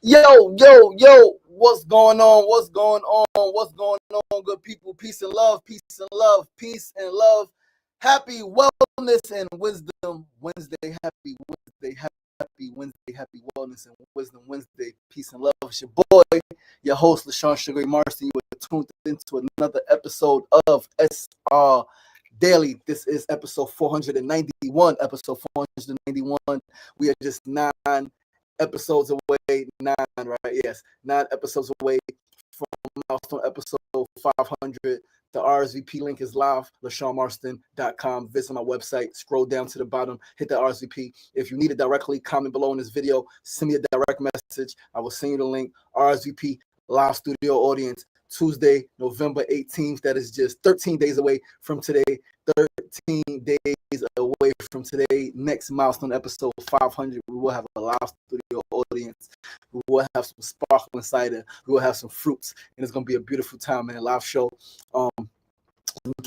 Yo, what's going on? What's going on? What's going on, good people? Peace and love, peace and love, peace and love. Happy Wellness and Wisdom Wednesday. Happy Wednesday, happy Wednesday, happy Wellness and Wisdom Wednesday. Peace and love. It's your boy, your host, LaShawn Sugar Marston. You are tuned into another episode of SRDaily. This is episode 491. Episode 491. We are just 9 episodes away, 9, right? Yes, 9 episodes away from milestone episode 500. The RSVP link is live, LaShawnMarston.com. Visit my website, scroll down to the bottom, hit the RSVP. If you need it directly, comment below in this video, send me a direct message. I will send you the link. RSVP live studio audience, Tuesday, November 18th. That is just 13 days away from today. 13 days away from today. Next milestone episode 500. We will have a live studio audience. We will have some sparkling cider. We will have some fruits, and it's gonna be a beautiful time, man. Live show.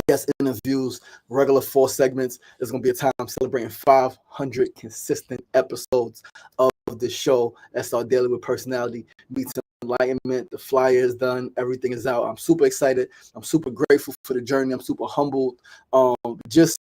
Guest interviews, regular 4 segments. There's gonna be a time celebrating 500 consistent episodes of the show. SR Daily with Personality meets enlightenment. The flyer is done. Everything is out. I'm super excited. I'm super grateful for the journey. I'm super humbled. Just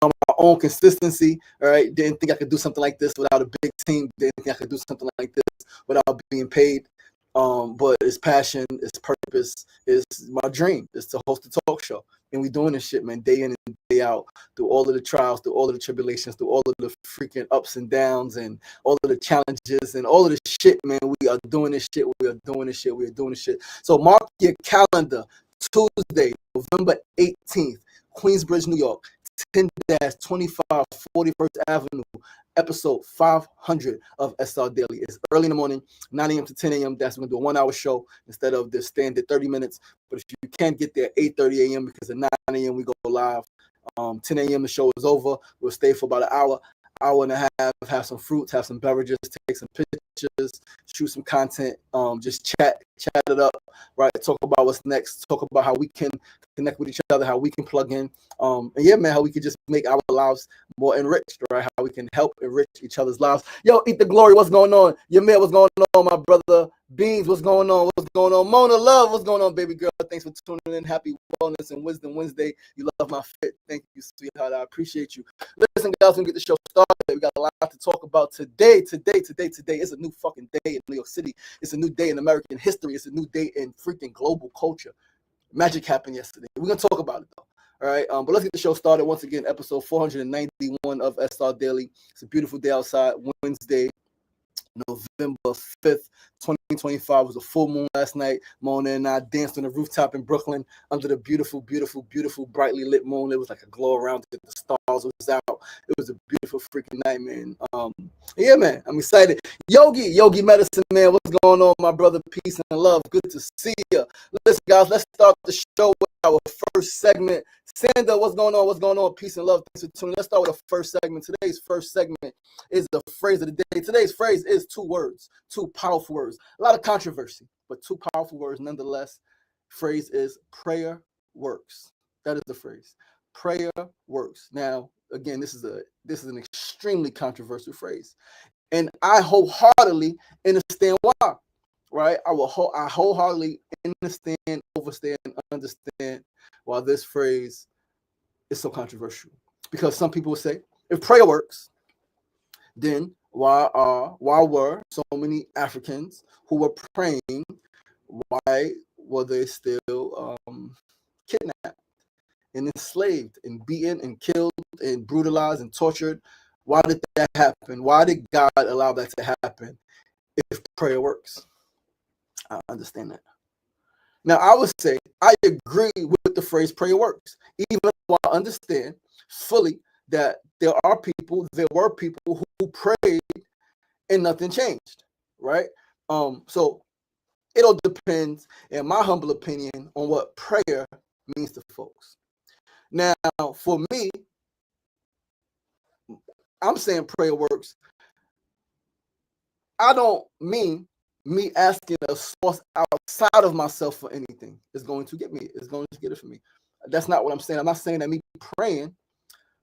on my own consistency. All right. Didn't think I could do something like this without a big team. Didn't think I could do something like this without being paid. But it's passion, it's purpose, it's my dream. It's to host a talk show. And we're doing this shit, man, day in and day out, through all of the trials, through all of the tribulations, through all of the freaking ups and downs, and all of the challenges, and all of the shit, man. We are doing this shit. We are doing this shit. We are doing this shit. So mark your calendar. Tuesday, November 18th, Queensbridge, New York, 10-25 41st Avenue, episode 500 of SR Daily. It's early in the morning, 9 a.m. to 10 a.m. That's going to do a 1-hour show instead of the standard 30 minutes. But if you can't get there 8:30 a.m. because at 9 a.m. we go live, 10 a.m. the show is over. We'll stay for about an hour and a half, have some fruits, have some beverages, take some pictures, shoot some content, just chat it up, right? Talk about what's next, talk about how we can connect with each other, how we can plug in, and yeah, man, how we can just make our lives more enriched, right? How we can help enrich each other's lives. Yo, Eat the Glory, what's going on? Your man, what's going on? My brother Beans, what's going on? What's going on? Mona Love, what's going on, baby girl? Thanks for tuning in. Happy Wellness and Wisdom Wednesday. You love my fit. Thank you, sweetheart. I appreciate you. Listen, guys, we get the show started. We got a lot to talk about today. Today. It's a new fucking day in New York City. It's a new day in American history. It's a new day in freaking global culture. Magic happened yesterday. We're going to talk about it, though. All right, but let's get the show started. Once again, episode 491 of SR Daily. It's a beautiful day outside, Wednesday, November 5th, 2025. Was a full moon last night. Mona and I danced on the rooftop in Brooklyn under the beautiful, brightly lit moon. It was like a glow around it. The stars was out. It was a beautiful freaking night, man. Yeah, man, I'm excited. Yogi Medicine, man, what's going on, my brother? Peace and love. Good to see you. Listen, guys, let's start the show with our first segment. Sandra, what's going on? What's going on? Peace and love. Thanks for tuning in. Let's start with the first segment. Today's first segment is the phrase of the day. Today's phrase is 2 words, 2 powerful words. A lot of controversy, but 2 powerful words nonetheless. Phrase is prayer works. That is the phrase. Prayer works. Now, again, this is an extremely controversial phrase, and I wholeheartedly understand why. Right? I wholeheartedly understand why this phrase is so controversial. Because some people will say, if prayer works, then why were so many Africans who were praying, why were they still kidnapped and enslaved and beaten and killed and brutalized and tortured? Why did that happen? Why did God allow that to happen if prayer works? I understand that. Now, I would say I agree with the phrase prayer works, even though I understand fully that there were people who prayed and nothing changed, right? So it all depends, in my humble opinion, on what prayer means to folks. Now, for me, I'm saying prayer works. I don't mean me asking a source outside of myself for anything is going to get me. It's going to get it for me. That's not what I'm saying. I'm not saying that me praying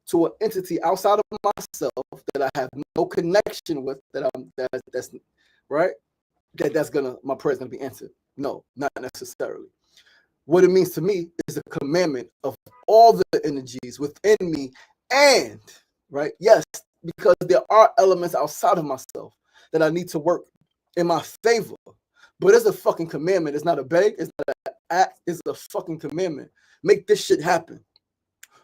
to an entity outside of myself that I have no connection with, that's right. that my prayer is gonna be answered. No, not necessarily. What it means to me is a commandment of all the energies within me, and right, yes, because there are elements outside of myself that I need to work in my favor. But it's a fucking commandment. It's not a beg. It's not an act. It's a fucking commandment. Make this shit happen.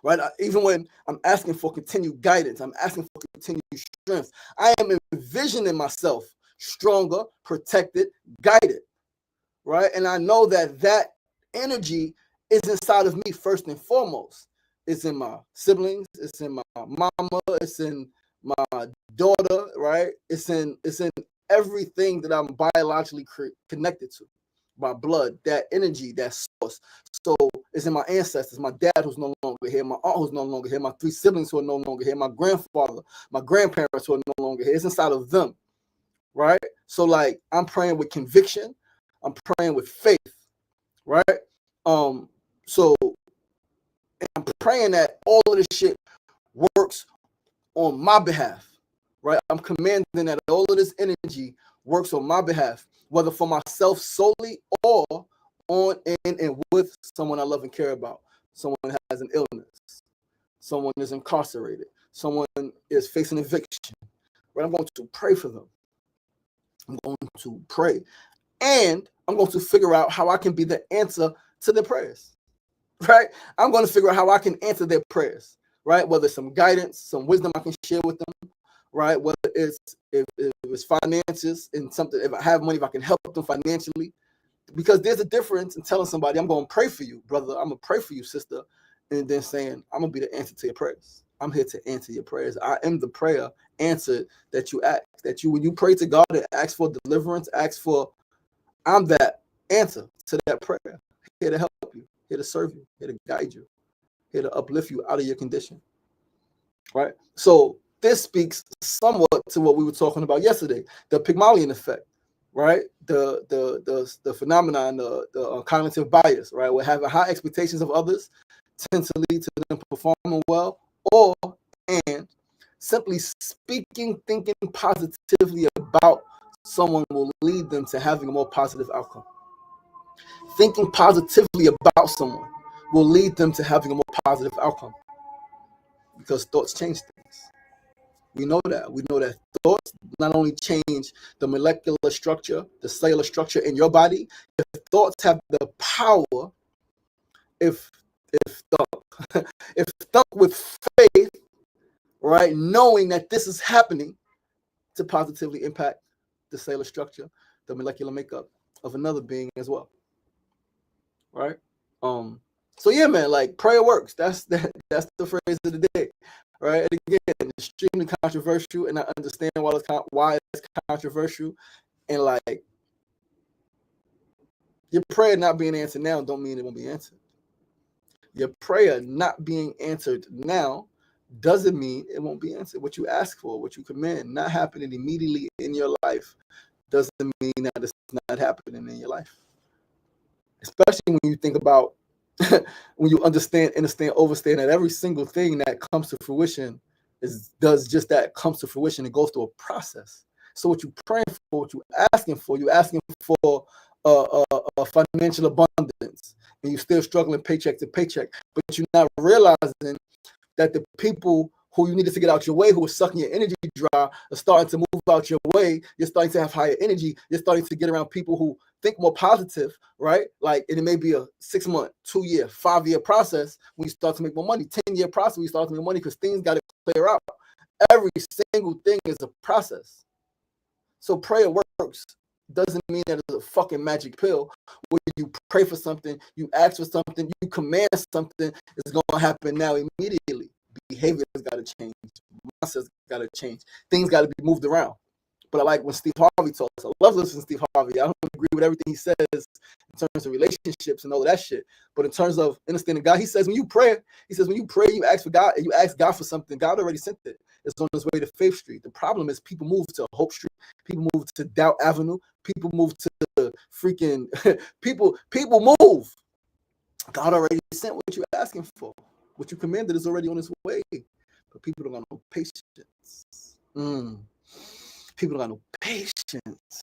Right? Even when I'm asking for continued guidance, I'm asking for continued strength. I am envisioning myself stronger, protected, guided. Right? And I know that energy is inside of me first and foremost. It's in my siblings. It's in my mama. It's in my daughter. Right? It's in everything that I'm biologically connected to. My blood, that energy, that source. So it's in my ancestors, my dad who's no longer here, my aunt who's no longer here, my 3 siblings who are no longer here, my grandfather, my grandparents who are no longer here. It's inside of them, right? So like I'm praying with conviction, I'm praying with faith, right? So I'm praying that all of this shit works on my behalf, right? I'm commanding that all of this energy works on my behalf, whether for myself solely or on and with someone I love and care about. Someone has an illness, someone is incarcerated, someone is facing eviction, right? I'm going to pray for them. I'm going to pray, and I'm going to figure out how I can be the answer to their prayers, right? I'm going to figure out how I can answer their prayers, right? Whether it's some guidance, some wisdom I can share with them, right? Whether it's if it's finances and something, if I have money, if I can help them financially, because there's a difference in telling somebody I'm going to pray for you, brother, I'm going to pray for you, sister, and then saying I'm going to be the answer to your prayers. I'm here to answer your prayers. I am the prayer answered that you ask. That you, when you pray to God and ask for deliverance, ask for, I'm that answer to that prayer. Here to help you, here to serve you, here to guide you, here to uplift you out of your condition, right? So this speaks somewhat to what we were talking about yesterday, the Pygmalion effect, right? The phenomenon, the cognitive bias, right? Where having high expectations of others tends to lead to them performing well, or and simply speaking, thinking positively about someone will lead them to having a more positive outcome. Thinking positively about someone will lead them to having a more positive outcome, because thoughts change things. We know that. We know that thoughts not only change the molecular structure, the cellular structure in your body, if thoughts have the power, if thought, if thought with faith, right, knowing that this is happening, to positively impact the cellular structure, the molecular makeup of another being as well, right? So yeah, man, like prayer works. That's the phrase of the day, right? And again, extremely controversial, and I understand why it's controversial, and like your prayer not being answered now don't mean it won't be answered. Your prayer not being answered now doesn't mean it won't be answered. What you ask for, what you command, not happening immediately in your life doesn't mean that it's not happening in your life. Especially when you think about, when you understand, overstand that every single thing that comes to fruition does just that, comes to fruition. It goes through a process. So what you praying for, what you asking for a financial abundance, and you're still struggling paycheck to paycheck, but you're not realizing that the people who you needed to get out your way, who are sucking your energy dry, are starting to move out your way. You're starting to have higher energy. You're starting to get around people who think more positive, right? Like, and it may be a 6-month, 2-year, 5-year process when you start to make more money, 10-year process when you start to make money, because things got to clear out. Every single thing is a process. So prayer works. Doesn't mean that it's a fucking magic pill where you pray for something, you ask for something, you command something, it's going to happen now immediately. Behaviors got to change. Mindsets got to change. Things got to be moved around. But I like when Steve Harvey talks. I love listening to Steve Harvey. I don't agree with everything he says in terms of relationships and all of that shit. But in terms of understanding God, he says when you pray, you ask for God, and you ask God for something, God already sent it. It's on its way to Faith Street. The problem is people move to Hope Street. People move to Doubt Avenue. People move to freaking people move. God already sent what you're asking for. What you commanded is already on its way. But people don't got no patience. People don't got no patience.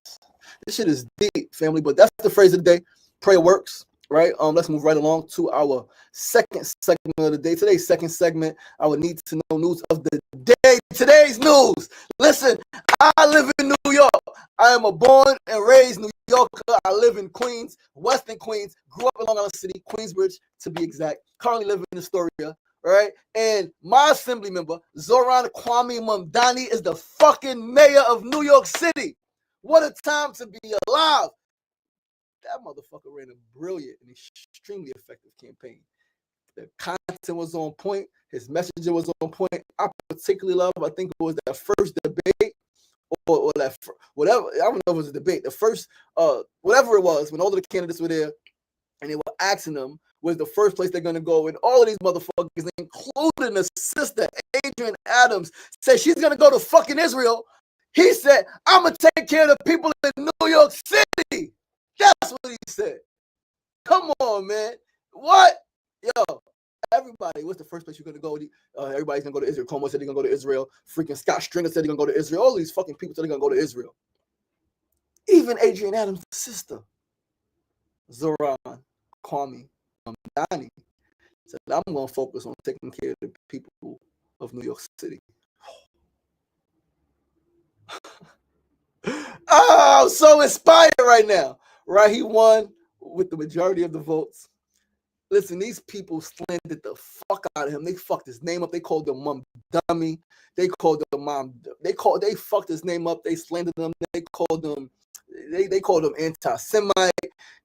This shit is deep, family. But that's the phrase of the day. Prayer works, right? Let's move right along to our second segment of the day. Today's second segment, our need to know news of the day. Today's news. Listen, I live in New York. I am a born and raised New Yorker. I live in Queens, Western Queens. Grew up in Long Island City, Queensbridge to be exact. Currently living in Astoria. Right? And my assembly member, Zoran Kwame Mamdani, is the fucking mayor of New York City. What a time to be alive. That motherfucker ran a brilliant and extremely effective campaign. The content was on point. His message was on point. I particularly love, I think it was that first debate or that, whatever, I don't know if it was a debate. The first, whatever it was, when all of the candidates were there and they were asking them, was the first place they're going to go. And all of these motherfuckers, including the sister, Adrian Adams, said she's going to go to fucking Israel. He said, I'm going to take care of the people in New York City. That's what he said. Come on, man. What? Yo, everybody, what's the first place you're going to go? Everybody's going to go to Israel. Como said they're going to go to Israel. Freaking Scott Stringer said they're going to go to Israel. All these fucking people said they're going to go to Israel. Even Adrian Adams' sister, Zoran Kwame Mamdani, said, I'm going to focus on taking care of the people of New York City. Oh, I'm so inspired right now. Right? He won with the majority of the votes. Listen, these people slandered the fuck out of him. They fucked his name up. They called him mom dummy. They called him mom. They fucked his name up. They slandered him. They called him anti-Semite.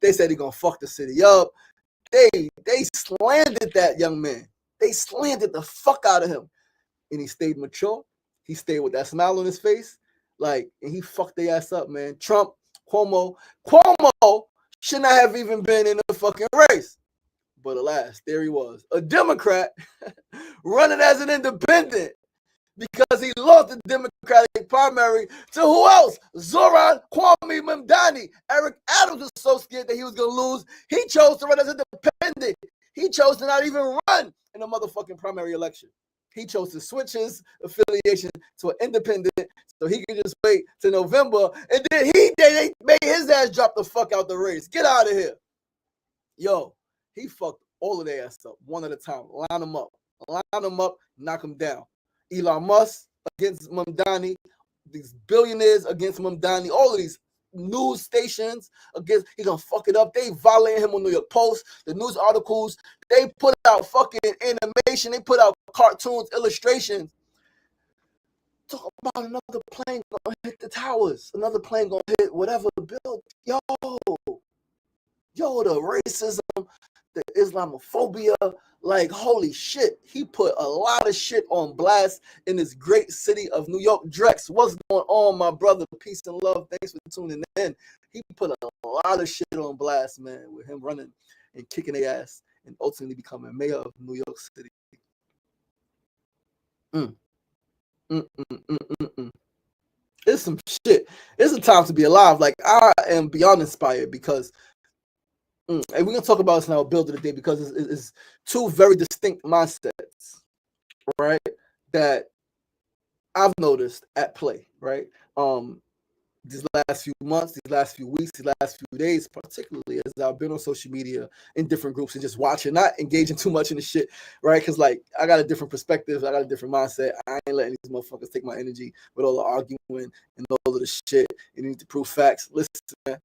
They said he gonna fuck the city up. They slandered that young man. They slandered the fuck out of him. And he stayed mature. He stayed with that smile on his face. Like, and he fucked their ass up, man. Trump, Cuomo should not have even been in the fucking race. But alas, there he was, a Democrat running as an independent because he lost the Democratic primary to who else? Zoran Kwame Mamdani. Eric Adams was so scared that he was going to lose. He chose to run as an independent. He chose to not even run in a motherfucking primary election. He chose to switch his affiliation to an independent so he could just wait to November. And then they made his ass drop the fuck out the race. Get out of here. Yo, he fucked all of their ass up one at a time. Line them up, knock them down. Elon Musk against Mamdani, these billionaires against Mamdani, all of these news stations against, he gonna fuck it up. They violated him on New York Post, the news articles, they put out fucking animation, they put out cartoons, illustrations. Talk about another plane gonna hit the towers, another plane gonna hit whatever building. Yo, the racism, the Islamophobia, like, holy shit. He put a lot of shit on blast in this great city of New York. Drex, what's going on, my brother? Peace and love. Thanks for tuning in. He put a lot of shit on blast, man, with him running and kicking their ass and ultimately becoming mayor of New York City. It's some shit. It's a time to be alive. Like, I am beyond inspired because and we're going to talk about this in our build of the day because it's two very distinct mindsets, right, that I've noticed at play, right? These last few months, these last few weeks, these last few days, particularly as I've been on social media in different groups and just watching, not engaging too much in the shit, right? Because, like, I got a different perspective. I got a different mindset. I ain't letting these motherfuckers take my energy with all the arguing and all of the shit. You need to prove facts. Listen, man.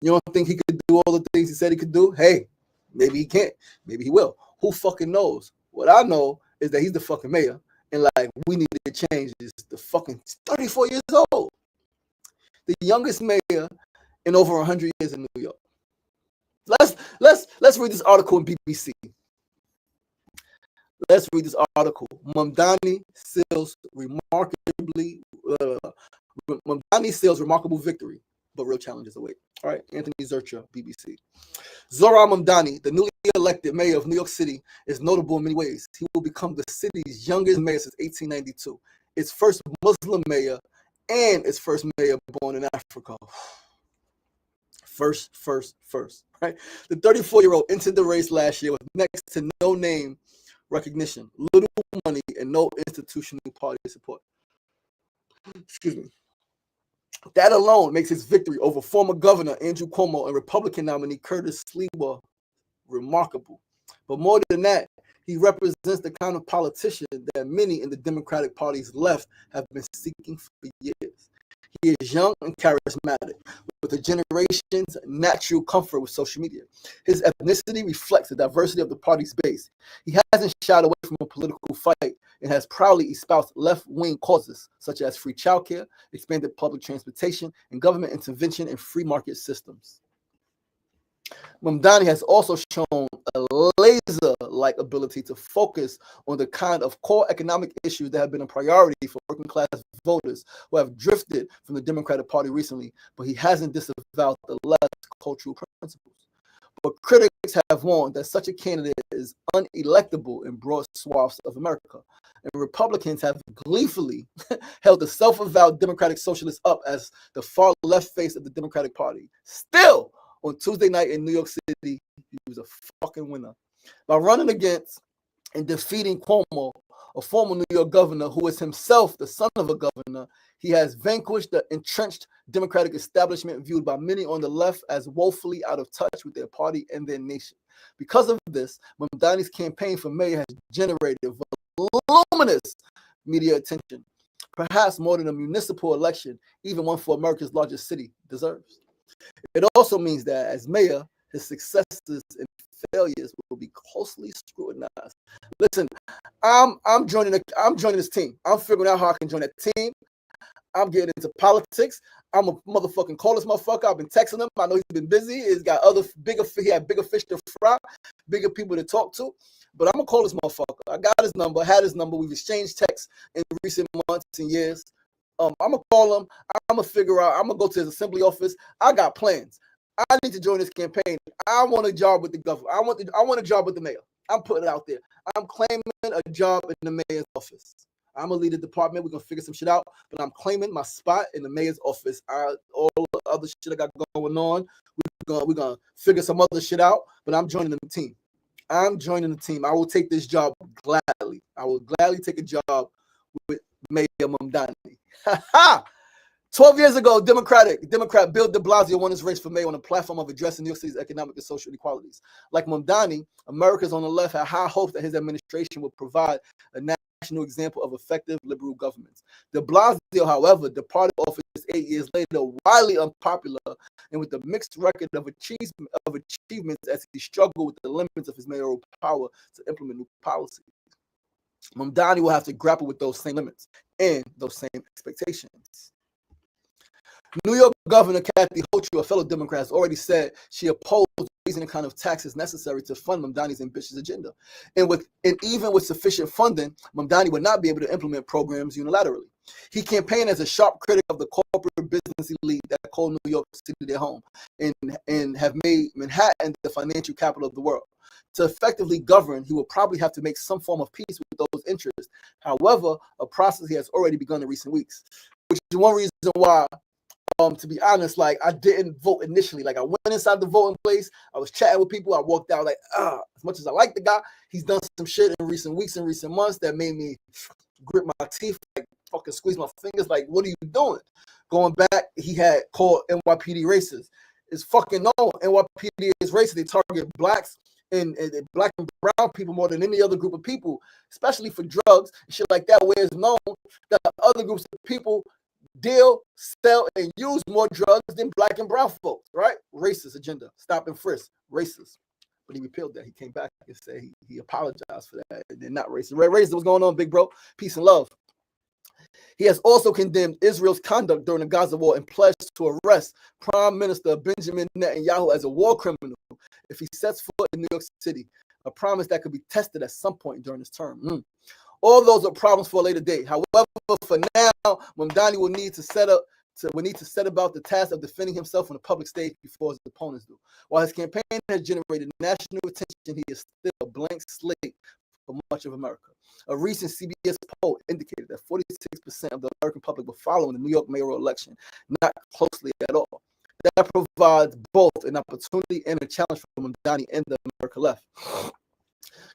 You don't think he could do all the things he said he could do? Hey, maybe he can't. Maybe he will. Who fucking knows? What I know is that he's the fucking mayor. And, like, we need to change this. The fucking 34 years old. The youngest mayor in over 100 years in New York. Let's read this article in BBC. Let's read this article. Mamdani sails remarkable victory, but real challenges await. All right, Anthony Zurcher, BBC. Zoran Mamdani, the newly elected mayor of New York City, is notable in many ways. He will become the city's youngest mayor since 1892, its first Muslim mayor, and its first mayor born in Africa. First, right? The 34-year-old entered the race last year with next to no name recognition, little money, and no institutional party support. Excuse me. That alone makes his victory over former Governor Andrew Cuomo and Republican nominee Curtis Sliwa remarkable. But more than that, he represents the kind of politician that many in the Democratic Party's left have been seeking for years. He is young and charismatic, with a generation's natural comfort with social media. His ethnicity reflects the diversity of the party's base. He hasn't shied away from a political fight and has proudly espoused left-wing causes such as free childcare, expanded public transportation, and government intervention in free market systems. Mamdani has also shown a laser-like ability to focus on the kind of core economic issues that have been a priority for working-class voters who have drifted from the Democratic Party recently, but he hasn't disavowed the left's cultural principles. But critics have warned that such a candidate is unelectable in broad swaths of America, and Republicans have gleefully held the self-avowed Democratic Socialists up as the far left face of the Democratic Party. Still, on Tuesday night in New York City, he was a fucking winner. By running against and defeating Cuomo, a former New York governor who is himself the son of a governor, he has vanquished the entrenched Democratic establishment viewed by many on the left as woefully out of touch with their party and their nation. Because of this, Mamdani's campaign for mayor has generated voluminous media attention, perhaps more than a municipal election, even one for America's largest city, deserves. It also means that as mayor, his successes and failures will be closely scrutinized. Listen, I'm joining this team. I'm figuring out how I can join that team. I'm getting into politics. I'm a motherfucking call this motherfucker. I've been texting him. I know he's been busy. He had bigger fish to fry, bigger people to talk to. But I'm gonna call this motherfucker. I got his number, had his number. We've exchanged texts in recent months and years. I'm gonna call him. I'm gonna figure out. I'm gonna go to his assembly office. I got plans. I need to join this campaign. I want a job with the governor. I want a job with the mayor. I'm putting it out there. I'm claiming a job in the mayor's office. I'm gonna lead the department. We're gonna figure some shit out. But I'm claiming my spot in the mayor's office. All the other shit I got going on, we're gonna figure some other shit out. But I'm joining the team. I'm joining the team. I will take this job gladly. I will gladly take a job with Mayor Mamdani. 12 years ago, Democrat Bill de Blasio won his race for mayor on a platform of addressing New York City's economic and social inequalities. Like Mamdani, Americans on the left had high hopes that his administration would provide a national example of effective liberal governments. De Blasio, however, departed office 8 years later, widely unpopular and with a mixed record of achievements as he struggled with the limits of his mayoral power to implement new policies. Mamdani will have to grapple with those same limits and those same expectations. New York Governor Kathy Hochul, a fellow Democrat, has already said she opposed raising the kind of taxes necessary to fund Mamdani's ambitious agenda. And even with sufficient funding, Mamdani would not be able to implement programs unilaterally. He campaigned as a sharp critic of the corporate business elite that call New York City their home and have made Manhattan the financial capital of the world. To effectively govern, he will probably have to make some form of peace with those interests. However, a process he has already begun in recent weeks, which is one reason why, to be honest, like I didn't vote initially. Like I went inside the voting place, I was chatting with people, I walked out like, as much as I like the guy, he's done some shit in recent weeks and recent months that made me grit my teeth, like fucking squeeze my fingers, like, what are you doing? Going back, he had called NYPD racist. It's fucking known NYPD is racist. They target blacks and black and brown people more than any other group of people, especially for drugs and shit like that, where it's known that other groups of people deal, sell, and use more drugs than black and brown folks, right? Racist agenda. Stop and frisk. Racist. But he repealed that. He came back and said he apologized for that. They're not racist. Racist, what's going on, big bro? Peace and love. He has also condemned Israel's conduct during the Gaza war and pledged to arrest Prime Minister Benjamin Netanyahu as a war criminal if he sets foot in New York City, a promise that could be tested at some point during his term. All those are problems for a later date. However, for now, Mamdani will need to set about the task of defending himself on the public stage before his opponents do. While his campaign has generated national attention, he is still a blank slate for much of America. A recent CBS poll indicated that 46% of the American public were following the New York mayoral election, not closely at all. That provides both an opportunity and a challenge for Mamdani and the America left.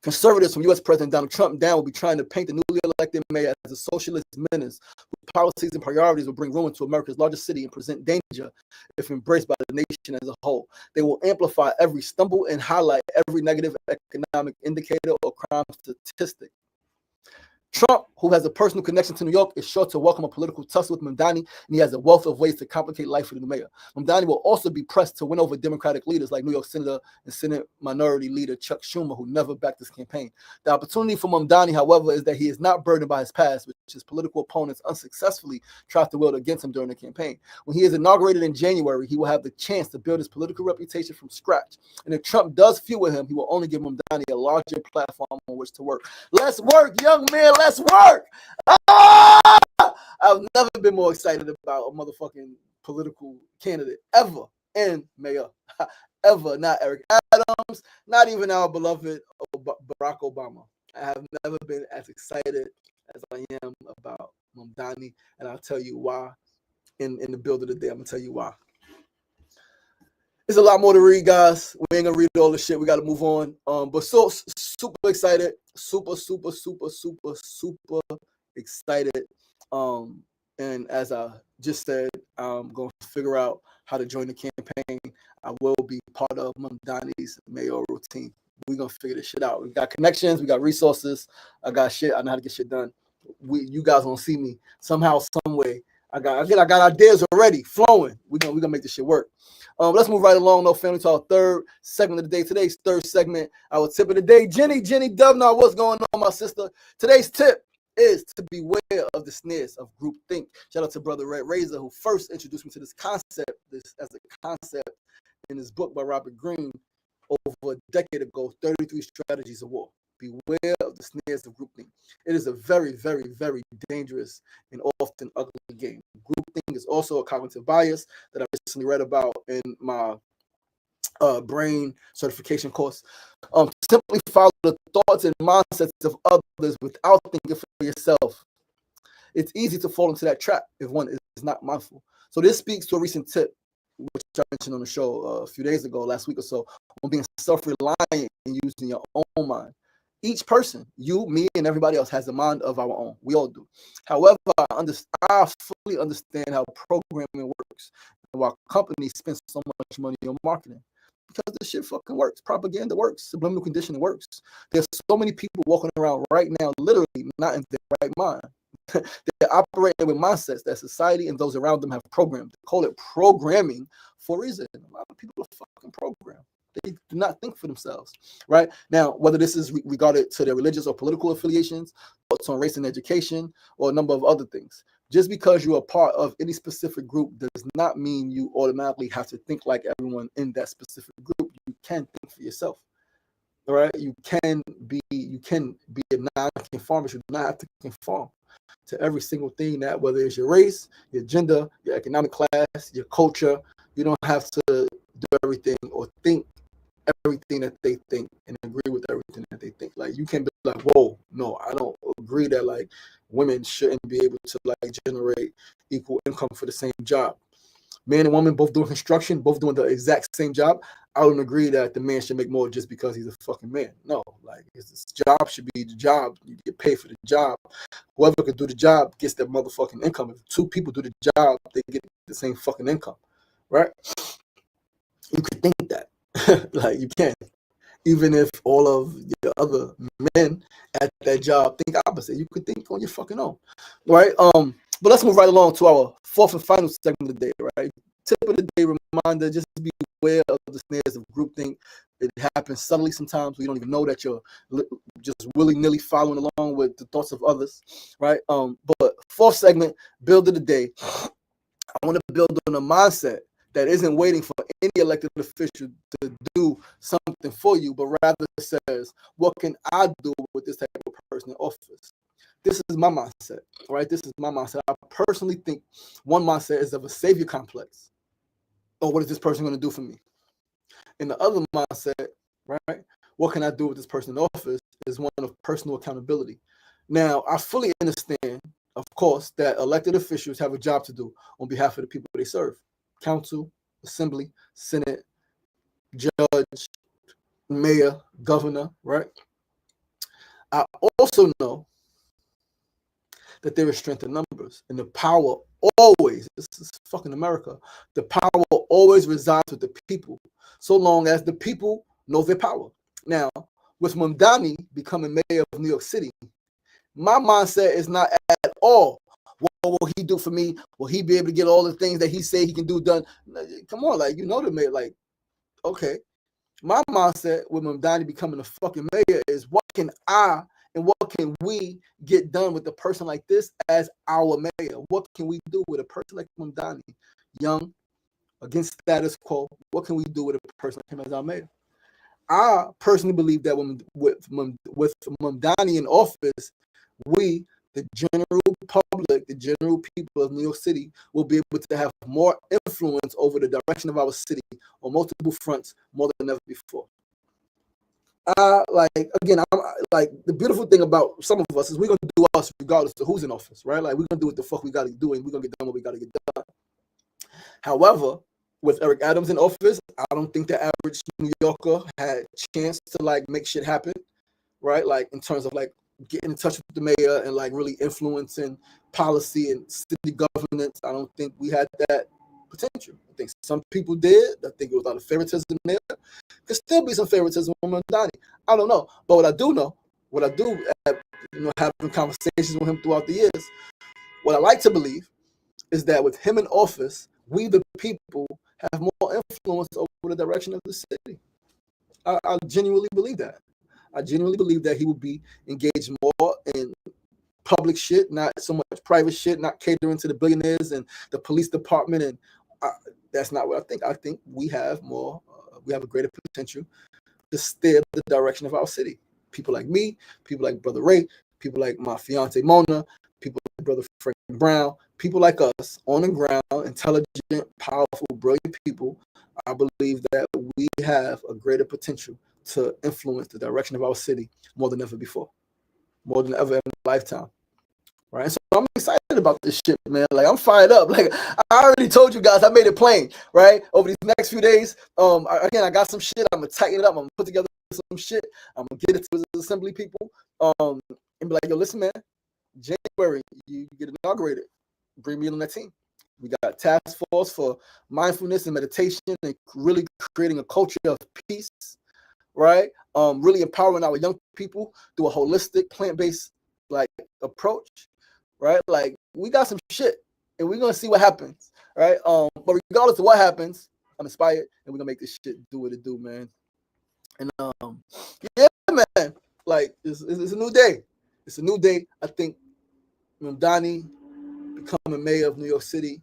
Conservatives from U.S. President Donald Trump down will be trying to paint the newly elected mayor as a socialist menace whose policies and priorities will bring ruin to America's largest city and present danger if embraced by the nation as a whole. They will amplify every stumble and highlight every negative economic indicator or crime statistic. Trump, who has a personal connection to New York, is sure to welcome a political tussle with Mamdani, and he has a wealth of ways to complicate life for the mayor. Mamdani will also be pressed to win over Democratic leaders like New York Senator and Senate Minority Leader Chuck Schumer, who never backed this campaign. The opportunity for Mamdani, however, is that he is not burdened by his past, which his political opponents unsuccessfully tried to wield against him during the campaign. When he is inaugurated in January, he will have the chance to build his political reputation from scratch. And if Trump does fuel him, he will only give Mamdani a larger platform on which to work. Let's work, young man. Let's work. Ah! I've never been more excited about a motherfucking political candidate ever in mayor. Ever. Not Eric Adams, not even our beloved Barack Obama. I have never been as excited as I am about Mamdani, and I'll tell you why in the build of the day. I'm going to tell you why. There's a lot more to read, guys. We ain't gonna read all the shit. We got to move on. But so super excited, super excited. And as I just said, I'm gonna figure out how to join the campaign. I will be part of Mamdani's mayoral team. We're gonna figure this shit out. We got connections, we got resources. I got shit. I know how to get shit done. You guys gonna see me somehow, some way. I got ideas already flowing. We're gonna make this shit work. Let's move right along, though, family, to our third segment of the day. Today's third segment, our tip of the day. Jenny Dubnar, what's going on, my sister? Today's tip is to beware of the snares of groupthink. Shout out to Brother Red Razor, who first introduced me to this concept, in his book by Robert Greene over a decade ago, 33 Strategies of War. Beware of the snares of groupthink. It is a very, very, very dangerous and often ugly game. Groupthink is also a cognitive bias that I recently read about in my brain certification course. Simply follow the thoughts and mindsets of others without thinking for yourself. It's easy to fall into that trap if one is not mindful. So this speaks to a recent tip, which I mentioned on the show a few days ago, last week or so, on being self-reliant and using your own mind. Each person, you, me, and everybody else has a mind of our own. We all do. However, I fully understand how programming works and why companies spend so much money on marketing. Because this shit fucking works. Propaganda works. Subliminal conditioning works. There's so many people walking around right now, literally not in their right mind. They're operating with mindsets that society and those around them have programmed. They call it programming for a reason. A lot of people are fucking programmed. They do not think for themselves, right? Now, whether this is regarded to their religious or political affiliations, thoughts on race and education, or a number of other things. Just because you are part of any specific group does not mean you automatically have to think like everyone in that specific group. You can think for yourself, all right? You can be a non-conformist. You do not have to conform to every single thing that, whether it's your race, your gender, your economic class, your culture. You don't have to do everything or think everything that they think and agree with everything that they think. Like, you can be like, whoa, no, I don't agree that like women shouldn't be able to like generate equal income for the same job. Man and woman both doing construction, both doing the exact same job. I don't agree that the man should make more just because he's a fucking man. No, like his job should be the job. You get paid for the job. Whoever can do the job gets that motherfucking income. If two people do the job, they get the same fucking income, right? You could think that. Like, you can. Even if all of the other men at that job think opposite, you could think on your fucking own, right? But let's move right along to our fourth and final segment of the day, right? Tip of the day reminder: just be aware of the snares of groupthink. It happens subtly sometimes. We don't even know that you're just willy-nilly following along with the thoughts of others, right? But fourth segment, build of the day. I want to build on a mindset that isn't waiting for any elected official to do something for you, but rather says, what can I do with this type of person in office? This is my mindset, right? This is my mindset. I personally think one mindset is of a savior complex. Oh, what is this person going to do for me? And the other mindset, right? What can I do with this person in office is one of personal accountability. Now, I fully understand, of course, that elected officials have a job to do on behalf of the people they serve. Council, assembly, senate, judge, mayor, governor, right? I also know that there is strength in numbers, and the power always, this is fucking America, the power always resides with the people, so long as the people know their power. Now, with Mamdani becoming mayor of New York City, my mindset is not at all, what will he do for me? Will he be able to get all the things that he say he can do done? Come on, like, you know the mayor, like, okay. My mindset with Mamdani becoming a fucking mayor is, what can I and what can we get done with a person like this as our mayor? What can we do with a person like Mamdani, young, against status quo? What can we do with a person like him as our mayor? I personally believe that with Mamdani in office, we, the general public, the general people of New York City, will be able to have more influence over the direction of our city on multiple fronts more than ever before. Like the beautiful thing about some of us is we're gonna do us regardless of who's in office, right? Like, we're gonna do what the fuck we gotta do, and we're gonna get done what we gotta get done. However, with Eric Adams in office, I don't think the average New Yorker had a chance to like make shit happen, right? Like, in terms of like getting in touch with the mayor and like really influencing policy and city governance. I don't think we had that potential. I think some people did. I think it was a lot of favoritism there. Could still be some favoritism with Mamdani. I don't know. But what I do know, having conversations with him throughout the years, what I like to believe is that with him in office, we the people have more influence over the direction of the city. I genuinely believe that. I genuinely believe that he would be engaged more in public shit, not so much private shit, not catering to the billionaires and the police department. And that's not what I think. I think we have more, we have a greater potential to steer the direction of our city. People like me, people like Brother Ray, people like my fiance Mona, people like Brother Frank Brown, people like us on the ground, intelligent, powerful, brilliant people. I believe that we have a greater potential to influence the direction of our city more than ever before, more than ever in my lifetime. Right. So I'm excited about this shit, man. Like, I'm fired up. Like, I already told you guys, I made it plain, right? Over these next few days, I got some shit. I'm gonna tighten it up. I'm gonna put together some shit. I'm gonna get it to the assembly people, and be like, yo, listen, man, January, you get inaugurated. Bring me on that team. We got a task force for mindfulness and meditation and really creating a culture of peace, right? Really empowering our young people through a holistic, plant-based like approach, right? Like, we got some shit, and we're gonna see what happens, right? But regardless of what happens, I'm inspired, and we're gonna make this shit do what it do, man. And yeah, man, like, it's a new day. It's a new day. I think Mamdani becoming mayor of New York City,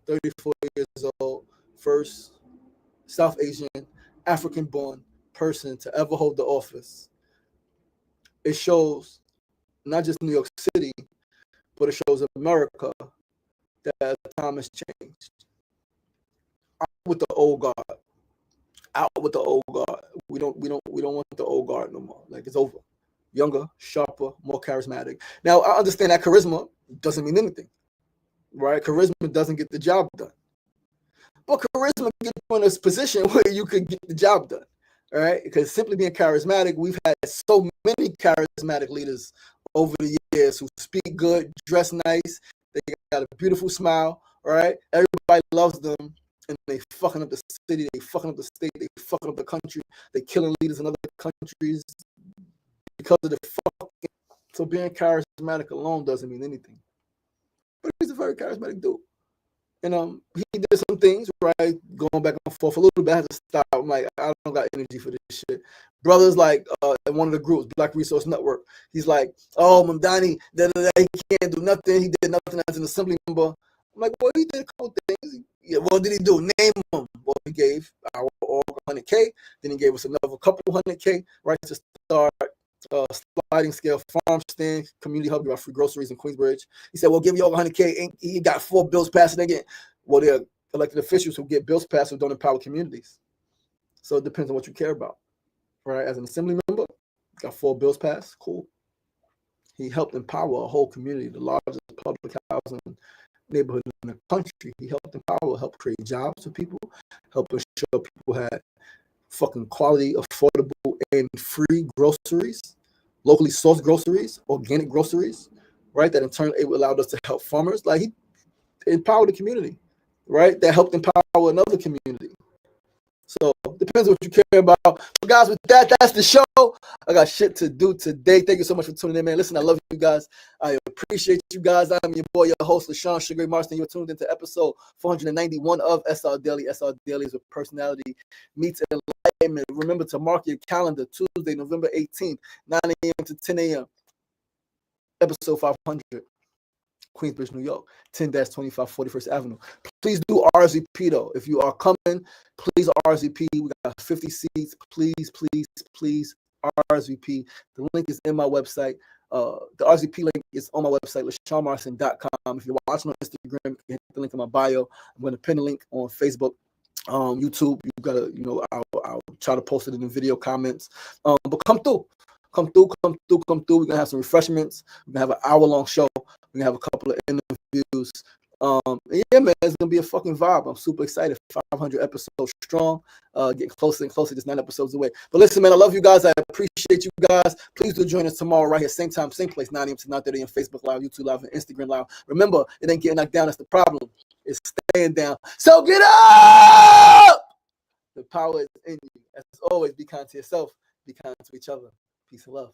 34 years old, first South Asian, African-born person to ever hold the office. It shows not just New York City, but it shows America that time has changed. Out with the old guard. Out with the old guard. We don't want the old guard no more. Like, it's over. Younger, sharper, more charismatic. Now, I understand that charisma doesn't mean anything, right? Charisma doesn't get the job done. But charisma gets you in a position where you could get the job done, right? Because simply being charismatic, we've had so many charismatic leaders over the years who speak good, dress nice, they got a beautiful smile, right? Everybody loves them, and they fucking up the city, they fucking up the state, they fucking up the country, they killing leaders in other countries because of the fucking. So being charismatic alone doesn't mean anything. But he's a very charismatic dude. And he did some things, right? Going back and forth a little bit. I had to stop. I'm like, I don't got energy for this shit. Brothers like in one of the groups, Black Resource Network, he's like, oh, Mamdani, he can't do nothing. He did nothing as an assembly member. I'm like, well, he did a couple things. Yeah, what did he do? Name them. Well, he gave our org 100K. Then he gave us another couple 100K, right, to start sliding scale farm stand, community hub, about free groceries in Queensbridge. He said, well, give you all 100K. And he got 4 bills passed again. Well, they're elected officials who get bills passed who don't empower communities. So it depends on what you care about, right? As an assembly member, got 4 bills passed. Cool. He helped empower a whole community, the largest public housing neighborhood in the country. He helped empower, helped create jobs for people, helped ensure people had fucking quality, affordable, and free groceries, locally sourced groceries, organic groceries, right? That in turn it allowed us to help farmers. Like he empowered the community, right? That helped empower another community. So depends what you care about. But guys, with that, that's the show. I got shit to do today. Thank you so much for tuning in, man. Listen, I love you guys. I appreciate you guys. I'm your boy, your host, LaShawn Sugar Marston. You're tuned into episode 491 of SR Daily. SR Daily is where personality meets enlightenment. Remember to mark your calendar, Tuesday, November 18th, 9 a.m. to 10 a.m. Episode 500. Queensbridge, New York, 10-25 41st Avenue. Please do RSVP though. If you are coming, please RSVP. We got 50 seats. Please RSVP. The link is in my website. The RSVP link is on my website, LaShawnMarson.com. If you're watching on Instagram, hit the link in my bio. I'm going to pin the link on Facebook. YouTube, you gotta, I'll try to post it in the video comments. But come through. We're gonna have some refreshments. We're gonna have an hour-long show. We're gonna have a couple of interviews. Yeah, man, it's gonna be a fucking vibe. I'm super excited. 500 episodes strong. Getting closer and closer, just 9 episodes away. But listen, man, I love you guys. I appreciate you guys. Please do join us tomorrow right here, same time, same place, 9 a.m. to 9:30 a.m. Facebook Live, YouTube Live, and Instagram Live. Remember, it ain't getting knocked down. That's the problem. It's staying down. So get up! The power is in you. As always, be kind to yourself. Be kind to each other. Peace and love.